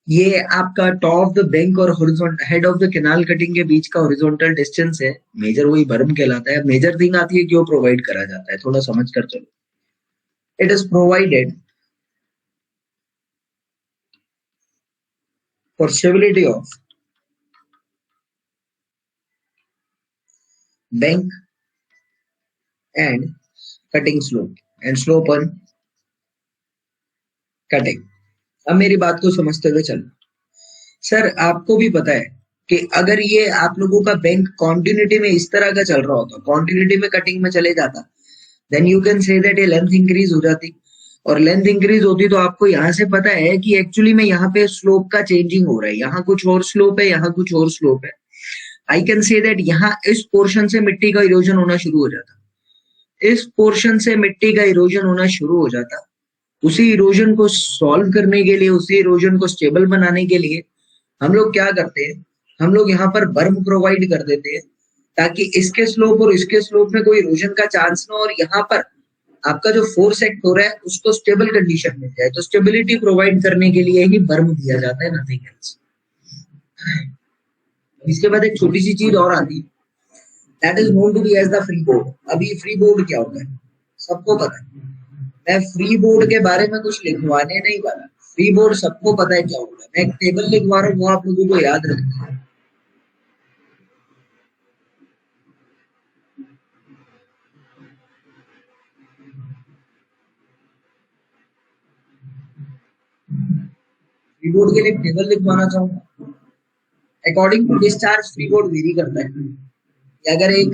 [SPEAKER 2] ये आपका टॉप ऑफ द बैंक और horizontal head of the canal cutting के बीच का horizontal distance है, मेजर वही बर्म कहलाता है। मेजर थिंग आती है क्यों प्रोवाइड करा जाता है, थोड़ा समझ कर चलो। It is provided for stability of bank and cutting slope on cutting. अब मेरी बात को समझते हुए चलो। सर आपको भी पता है कि अगर ये आप लोगों का बैंक कॉन्टिन्यूटी में इस तरह का चल रहा होता, कॉन्टिन्यूटी में कटिंग में चले जाता, then you can say that ये लेंथ इंक्रीज हो जाती। और लेंथ इंक्रीज होती तो आपको यहाँ से पता है कि एक्चुअली में यहाँ पे स्लोप का चेंजिंग हो रहा है, यहाँ कुछ और स्लोप है, यहाँ कुछ और स्लोप है। आई कैन से दैट यहाँ इस पोर्शन से मिट्टी का इरोजन होना शुरू हो जाता, इस पोर्शन से मिट्टी का इरोजन होना शुरू हो जाता। उसी इरोजन को सॉल्व करने के लिए, उसी इरोजन को स्टेबल बनाने के लिए हम लोग क्या करते हैं, हम लोग यहाँ पर बर्म प्रोवाइड कर देते हैं ताकि इसके स्लोप और इसके स्लोप में कोई इरोजन का चांस ना, और यहाँ पर आपका जो फोर्स एक्ट हो रहा है उसको स्टेबल कंडीशन मिल जाए। तो स्टेबिलिटी प्रोवाइड करने के लिए ही बर्म दिया जाता है, नथिंग एल्स। इसके बाद एक छोटी सी चीज और आती है, that is known to be as the free board. अभी फ्री बोर्ड क्या होता है सबको पता है, मैं फ्री बोर्ड के बारे में कुछ लिखवाने नहीं वाला। फ्री बोर्ड सबको पता है क्या होता है, मैं एक टेबल लिखवा रहा हूँ, वो आप लोगों को याद रखना है। फ्री बोर्ड के लिए टेबल लिखवाना चाहूंगा। According to discharge free board vary करता है। अगर एक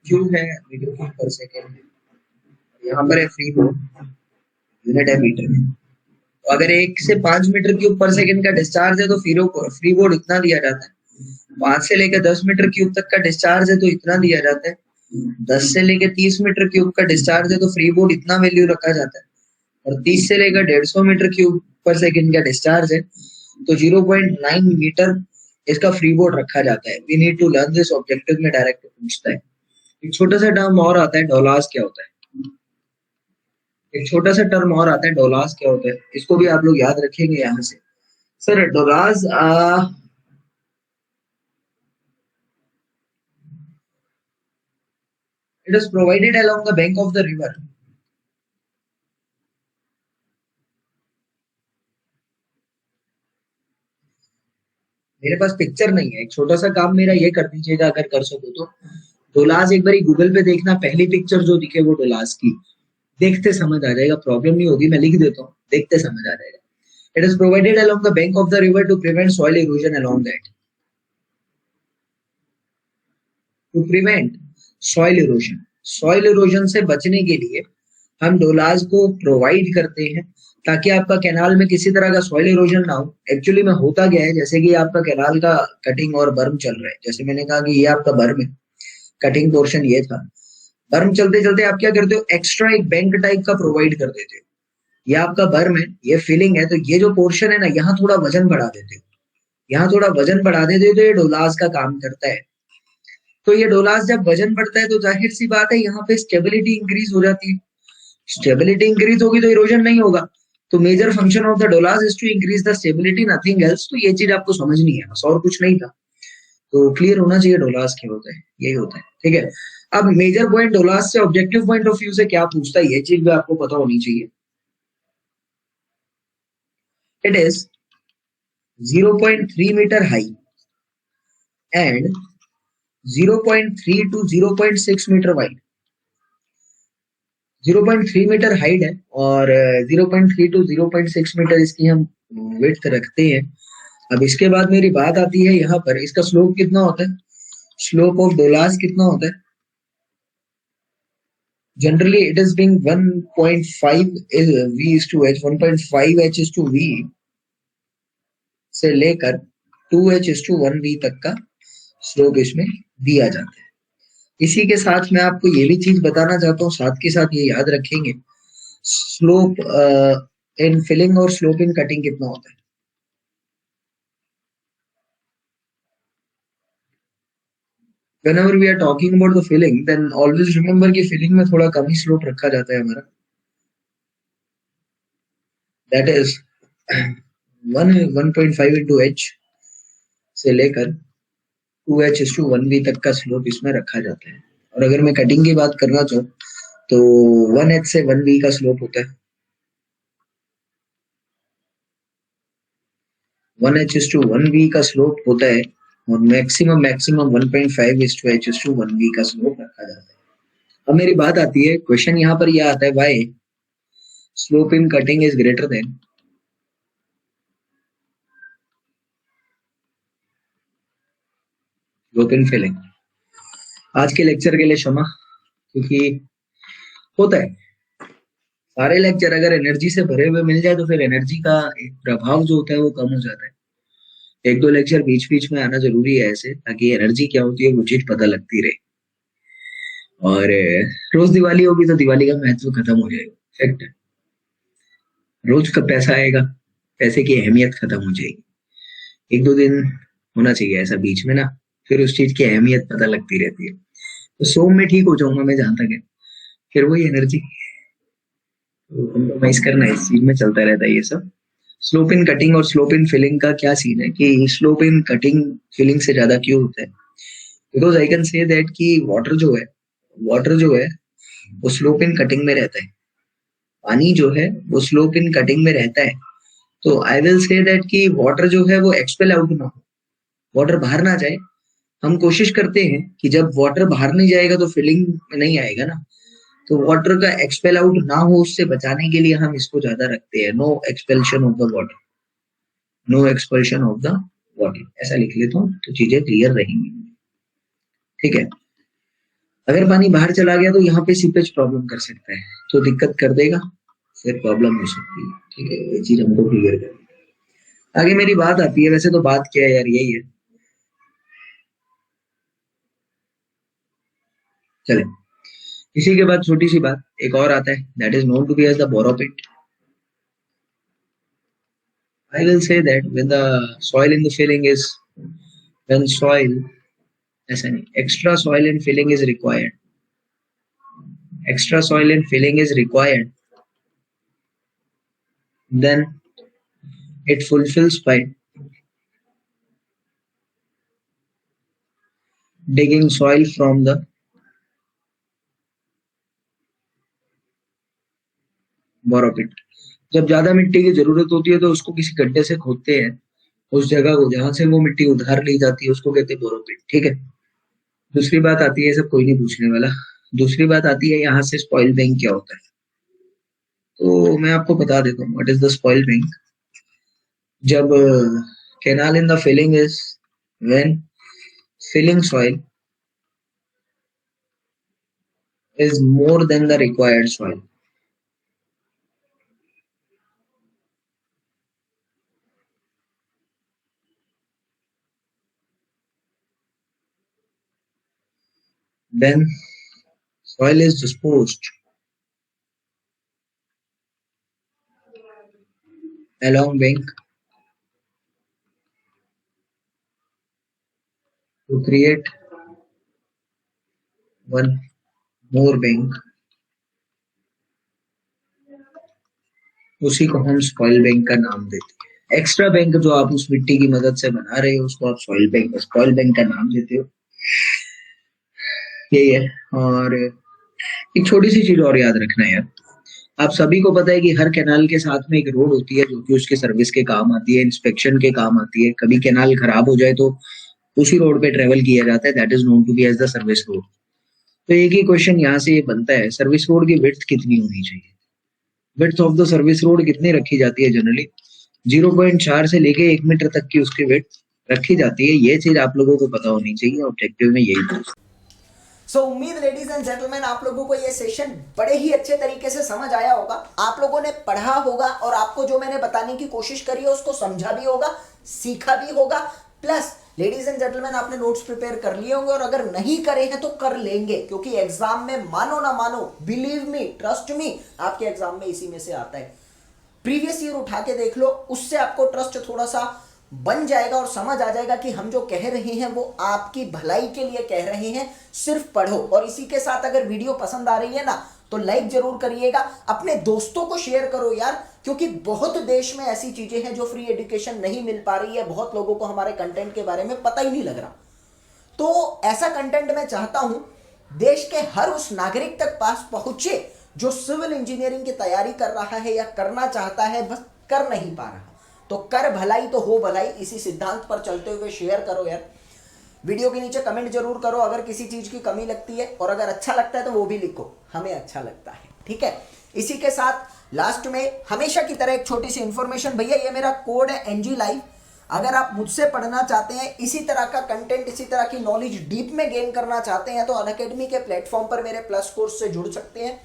[SPEAKER 2] क्यूब है मीटर क्यूब पर सेकेंड, यहाँ पर है फ्री बोर्ड, यूनिट है मीटर में, तो अगर 1 से 5 मीटर क्यूब पर सेकेंड का डिस्चार्ज है तो फ्री बोर्ड इतना दिया जाता है। 5 से लेकर 10 मीटर क्यूब तक का डिस्चार्ज है तो इतना दिया जाता है। 10 से लेकर 30 मीटर क्यूब का डिस्चार्ज है तो फ्री बोर्ड इतना वैल्यू रखा जाता है। और 30 से लेकर 150 मीटर क्यूब पर सेकेंड का डिस्चार्ज है तो 0.9 मीटर इसका फ्री बोर्ड रखा जाता है। We need to learn this, objective में डायरेक्ट पूछता है। एक छोटा सा टर्म और आता है, डोलास क्या होता है। एक छोटा सा टर्म और आता है, डोलास क्या होता है, इसको भी आप लोग याद रखेंगे यहाँ से। Sir dowlas it is provided along the bank of the river. मेरे पास पिक्चर नहीं है, एक छोटा सा काम मेरा ये कर दीजिएगा अगर कर सको तो। डोलास एक बार गूगल पे देखना, पहली पिक्चर जो दिखे वो डोलास की, देखते समझ आ जाएगा, प्रॉब्लम नहीं होगी, मैं लिख देता हूँ, देखते समझ आ जाएगा। It is provided along the bank of the river to prevent soil erosion along that. To prevent soil erosion, soil erosion से बचने के लिए हम डोलास को प्रोवाइड करते हैं ताकि आपका कैनाल में किसी तरह का सॉइल इरोजन ना हो। एक्चुअली में होता क्या है, जैसे कि आपका कैनाल का कटिंग और बर्म चल रहा है, जैसे मैंने कहा कि ये आपका बर्म है, कटिंग पोर्शन ये था, बर्म चलते चलते आप क्या करते हो, एक्स्ट्रा एक बैंक टाइप का प्रोवाइड कर देते हो। ये आपका बर्म है, ये फिलिंग है, तो ये जो पोर्शन है ना, यहाँ थोड़ा वजन बढ़ा देते हो, यहाँ थोड़ा वजन बढ़ा देते हो, तो ये डोलास का काम करता है। तो ये डोलास जब वजन बढ़ता है तो जाहिर सी बात है यहाँ पे स्टेबिलिटी इंक्रीज हो जाती है। स्टेबिलिटी इंक्रीज होगी तो इरोजन नहीं होगा। तो major function of the dowlas is to increase the stability, nothing else. तो ये चीज आपको समझनी है, बस और कुछ नहीं था। तो क्लियर होना चाहिए डोलास क्या होता है, यही होता है, ठीक है। अब मेजर पॉइंट डोलास से ऑब्जेक्टिव पॉइंट ऑफ व्यू से क्या पूछता है, ये चीज भी आपको पता होनी चाहिए। It is 0.3 metre high and 0.3 to 0.6 metre wide. 0.3 metre height है और 0.3 टू 0.6 मीटर इसकी हम विड्थ रखते हैं। अब इसके बाद मेरी बात आती है यहाँ पर, इसका स्लोप कितना होता है, स्लोप ऑफ डोलास कितना होता है। Generally it is being 1.5 v is to h, 1.5 h is to v से लेकर 2h is to 1v तक का स्लोप इसमें दिया जाता है। इसी के साथ मैं आपको ये भी चीज बताना चाहता हूँ, साथ के साथ ये याद रखेंगे, स्लोप इन फिलिंग और स्लोप इन कटिंग कितना होता है। Whenever we are talking about the filling, then always remember कि filling में थोड़ा कम ही स्लोप रखा जाता है हमारा, that is 1.5 into h से लेकर 2h is to 1v तक का स्लोप इसमें रखा जाता है। और अगर मैं कटिंग की बात करना चाहूँ तो 1h से 1v का स्लोप होता है, 1h is to 1v का स्लोप होता है, और maximum 1.5 is to h is to 1v का स्लोप रखा जाता है। अब मेरी बात आती है, क्वेश्चन यहाँ पर यह आता है, why slope in cutting is greater than slope in filling. आज के लेक्चर के लिए क्षमा, क्योंकि होता है सारे लेक्चर अगर एनर्जी से भरे हुए मिल जाए तो फिर एनर्जी का एक प्रभाव जो होता है वो कम हो जाता है। एक दो लेक्चर बीच बीच में आना जरूरी है ऐसे, ताकि एनर्जी क्या होती है वो चीज पता लगती रहे। और रोज दिवाली होगी तो दिवाली का महत्व खत्म हो जाएगा, फैक्ट है। रोज कब पैसा आएगा, पैसे की अहमियत खत्म हो जाएगी। एक दो दिन होना चाहिए ऐसा बीच में ना, फिर उस चीज की अहमियत पता लगती रहती है। तो सोम में ठीक हो जाऊंगा मैं जहां तक है, फिर वही एनर्जी कॉम्प्रोमाइज करना, इस चीज में चलता रहता है ये सब। स्लोप इन कटिंग और स्लोप इन फिलिंग का क्या सीन है कि स्लोप इन कटिंग फिलिंग से ज्यादा क्यों होता है? Because I can say that कि वाटर जो है वो स्लोप इन कटिंग में रहता है। पानी जो है वो स्लोप इन कटिंग में रहता है। तो आई विल से दैट कि वाटर जो है वो एक्सपेल आउट ना हो, वाटर बाहर ना जाए। हम कोशिश करते हैं कि जब वाटर बाहर नहीं जाएगा तो फिलिंग में नहीं आएगा ना, तो वाटर का एक्सपेल आउट ना हो उससे बचाने के लिए हम इसको ज्यादा रखते हैं, no expulsion of the water, no expulsion of the water, ऐसा लिख लेता हूँ तो चीजें क्लियर रहेंगी। ठीक है, अगर पानी बाहर चला गया तो यहाँ पे सीपेज प्रॉब्लम कर सकता है, तो दिक्कत कर देगा, फिर प्रॉब्लम हो सकती है। ठीक है, ये चीज हमको क्लियर कर। आगे मेरी बात आती है, वैसे तो बात क्या है यार, यही है। चले, इसी के बाद छोटी सी बात एक और आता है, that is known to be as the borrow pit. I will say that when the soil in the filling is, when soil, ऐसा नहीं, extra soil in filling is required. Extra soil in filling is required. Then it fulfills by digging soil from the borrow pit. जब ज्यादा मिट्टी की जरूरत होती है तो उसको किसी गड्ढे से खोदते हैं, उस जगह को जहां से वो मिट्टी उधार ली जाती है उसको कहते हैं बोरो पिट। ठीक है, दूसरी बात आती है, सब कोई नहीं पूछने वाला, दूसरी बात आती है यहाँ से स्पॉइल बैंक क्या होता है। तो मैं आपको बता देता हूँ what is the spoil bank. जब canal in the filling is, when filling soil is more than the required soil, then soil is disposed along bank to create one more bank, उसी को हम सॉइल बैंक का नाम देते हैं। Extra bank जो आप उस मिट्टी की मदद से बना रहे हो उसको आप सॉइल बैंक का नाम देते हो, यही है। और एक छोटी सी चीज और याद रखना यार, आप सभी को पता है कि हर कैनाल के साथ में एक रोड होती है जो कि उसके सर्विस के काम आती है, इंस्पेक्शन के काम आती है। कभी कैनाल खराब हो जाए तो उसी रोड पे ट्रेवल किया जाता है, that is known to be as the service road. तो एक ही क्वेश्चन यहाँ से ये बनता है, सर्विस रोड की विड्थ कितनी होनी चाहिए? Width of the service road कितनी रखी जाती है? जनरली 0.4 से लेके 1 मीटर तक की उसकी विड्थ रखी जाती है। ये चीज आप लोगों को पता होनी चाहिए, ऑब्जेक्टिव में यही था।
[SPEAKER 1] सो उम्मीद लेडीज एंड जेंटलमैन आप लोगों को ये सेशन बड़े ही अच्छे तरीके से समझ आया होगा, आप लोगों ने पढ़ा होगा और आपको जो मैंने बताने की कोशिश करी है उसको समझा भी होगा, सीखा भी होगा। प्लस लेडीज एंड जेंटलमैन आपने नोट्स प्रिपेयर कर लिए होंगे और अगर नहीं करे हैं तो कर लेंगे, क्योंकि एग्जाम में मानो ना मानो, बिलीव मी, ट्रस्ट मी, आपके एग्जाम में इसी में से आता है। प्रीवियस ईयर उठा के देख लो, उससे आपको ट्रस्ट थोड़ा सा बन जाएगा और समझ आ जाएगा कि हम जो कह रहे हैं वो आपकी भलाई के लिए कह रहे हैं। सिर्फ पढ़ो। और इसी के साथ अगर वीडियो पसंद आ रही है ना तो लाइक जरूर करिएगा, अपने दोस्तों को शेयर करो यार, क्योंकि बहुत देश में ऐसी चीजें हैं जो फ्री एजुकेशन नहीं मिल पा रही है, बहुत लोगों को हमारे कंटेंट के बारे में पता ही नहीं लग रहा। तो ऐसा कंटेंट मैं चाहता हूं देश के हर उस नागरिक तक पास पहुंचे जो सिविल इंजीनियरिंग की तैयारी कर रहा है या करना चाहता है, बस कर नहीं पा रहा। तो कर भलाई तो हो भलाई, इसी सिद्धांत पर चलते हुए शेयर करो यार। वीडियो के नीचे कमेंट जरूर करो अगर किसी चीज की कमी लगती है, और अगर अच्छा लगता है तो वो भी लिखो, हमें अच्छा लगता है। ठीक है, इसी के साथ लास्ट में हमेशा की तरह एक छोटी सी इंफॉर्मेशन, भैया ये मेरा कोड है NG Live। अगर आप मुझसे पढ़ना चाहते हैं, इसी तरह का कंटेंट, इसी तरह की नॉलेज डीप में गेन करना चाहते हैं तो अनअकैडमी के प्लेटफॉर्म पर मेरे प्लस कोर्स से जुड़ सकते हैं।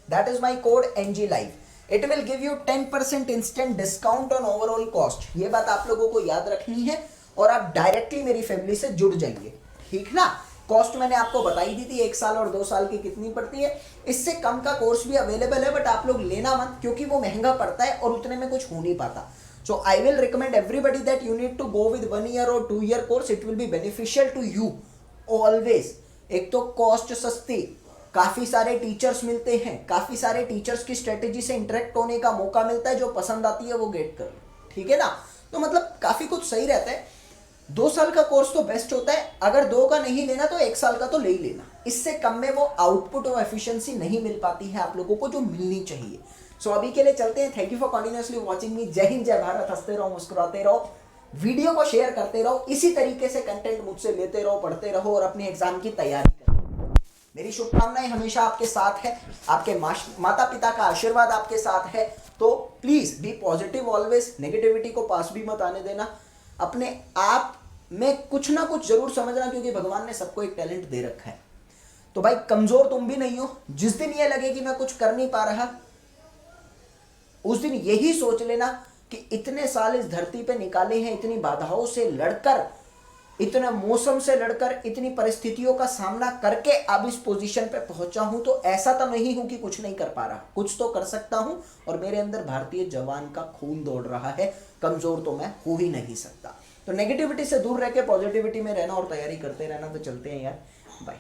[SPEAKER 1] That is my code NG Live। It will give you 10% instant discount on overall cost. ये बात आप लोगों को याद रखनी है और आप डायरेक्टली मेरी फैमिली से जुड़ जाइए, ठीक ना। कॉस्ट मैंने आपको बताई दी थी 1 साल और 2 साल की कितनी पड़ती है। इससे कम का कोर्स भी अवेलेबल है, बट आप लोग लेना मत, क्योंकि वो महंगा पड़ता है और उतने में कुछ हो नहीं पाता। So I will recommend everybody that you need to go with 1 year or 2 year course. It will be beneficial to you always। एक तो कॉस्ट सस्ती, काफी सारे टीचर्स मिलते हैं, काफी सारे टीचर्स की स्ट्रेटेजी से इंटरेक्ट होने का मौका मिलता है, जो पसंद आती है वो गेट कर लो, ठीक है ना। तो मतलब काफी कुछ सही रहता है। 2 साल का कोर्स तो बेस्ट होता है, अगर 2 का नहीं लेना तो 1 साल का तो ले ही लेना। इससे कम में वो आउटपुट और एफिशिएंसी नहीं मिल पाती है आप लोगों को जो मिलनी चाहिए। सो अभी के लिए चलते हैं। Thank you for continuously watching मी। जय हिंद, जय भारत। हंसते रहो, मुस्कुराते रहो, वीडियो को शेयर करते रहो, इसी तरीके से कंटेंट मुझसे लेते रहो, पढ़ते रहो और अपने एग्जाम की तैयारी करो। मेरी शुभकामनाएं हमेशा आपके साथ है, आपके माता पिता का आशीर्वाद आपके साथ है। तो please be positive always, negativity को पास भी मत आने देना। अपने आप में कुछ ना कुछ जरूर समझना, क्योंकि भगवान ने सबको एक टैलेंट दे रखा है। तो भाई कमजोर तुम भी नहीं हो। जिस दिन ये लगे कि मैं कुछ कर नहीं पा रहा, उस दिन यही सोच लेना कि इतने साल इस धरती पे निकाले हैं, इतनी बाधाओं से लड़कर, इतने मौसम से लड़कर, इतनी परिस्थितियों का सामना करके अब इस पोजीशन पे पहुंचा हूं। तो ऐसा तो नहीं हूं कि कुछ नहीं कर पा रहा, कुछ तो कर सकता हूं। और मेरे अंदर भारतीय जवान का खून दौड़ रहा है, कमजोर तो मैं हो ही नहीं सकता। तो नेगेटिविटी से दूर रह के पॉजिटिविटी में रहना और तैयारी करते रहना। तो चलते हैं यार, बाय।